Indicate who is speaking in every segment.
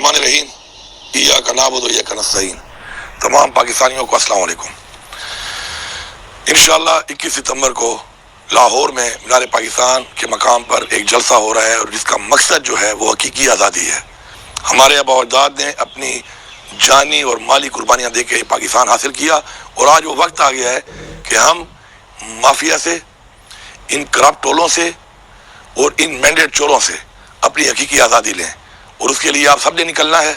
Speaker 1: बिस्मिल्लाहिर्रहमानिर्रहीम इय्याका नअबुदु व इय्याका नस्तईन। तमाम पाकिस्तानियों को अस्सलाम वालेकुम। इंशाअल्लाह 21 सितंबर को लाहौर में मीनार पाकिस्तान के मकाम पर एक जलसा हो रहा है और जिसका मकसद जो है वो हकीकी आज़ादी है। हमारे आबा और अजदाद ने अपनी जानी और माली कुर्बानियाँ दे के पाकिस्तान हासिल किया और आज वो वक्त आ गया है कि हम माफिया से, इन करप्ट टोलों से और इन मैंडेट चोरों से अपनी हकीकी आज़ादी लें और उसके लिए आप सब ने निकलना है।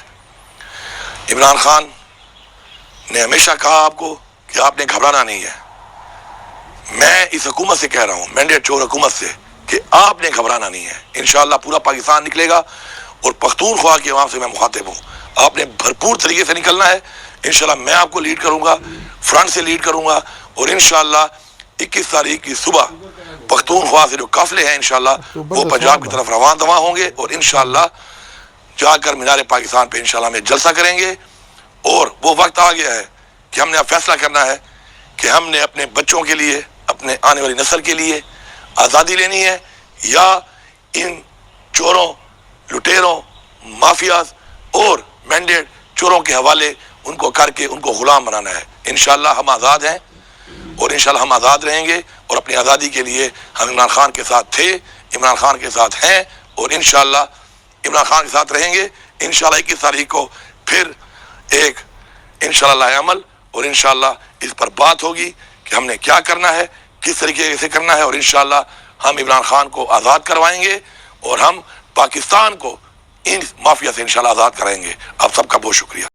Speaker 1: इमरान खान ने हमेशा कहा आपको कि आपने घबराना नहीं है। मैं इस हुकूमत से कह रहा हूँ, मैंडेट चोर हुकूमत से, कि आपने घबराना नहीं है। इंशाअल्लाह पूरा पाकिस्तान निकलेगा और पख्तूनख्वा की आवाम से मैं मुखातिब हूँ। आपने भरपूर तरीके से निकलना है। इंशाअल्लाह मैं आपको लीड करूँगा, फ्रंट से लीड करूँगा और इंशाअल्लाह 21 तारीख की सुबह पख्तूनख्वा से जो काफिले हैं इंशाअल्लाह वो पंजाब की तरफ रवाना होंगे और इंशाअल्लाह जाकर मीनार पाकिस्तान पे इंशाअल्लाह में जलसा करेंगे। और वो वक्त आ गया है कि हमने अब फैसला करना है कि हमने अपने बच्चों के लिए, अपने आने वाली नस्ल के लिए आज़ादी लेनी है या इन चोरों, लुटेरों, माफियाज और मैंडेट चोरों के हवाले उनको करके उनको गुलाम बनाना है। इंशाअल्लाह हम आज़ाद हैं और इंशाअल्लाह हम आज़ाद रहेंगे और अपनी आज़ादी के लिए हम इमरान खान के साथ थे, इमरान खान के साथ हैं और इंशाअल्लाह इमरान खान के साथ रहेंगे। इंशाअल्लाह 21 तारीख को फिर एक इंशाअल्लाह अमल और इंशाअल्लाह इस पर बात होगी कि हमने क्या करना है, किस तरीके से करना है और इंशाअल्लाह हम इमरान खान को आज़ाद करवाएंगे और हम पाकिस्तान को इन माफिया से इंशाअल्लाह आज़ाद कराएंगे। आप सबका बहुत शुक्रिया।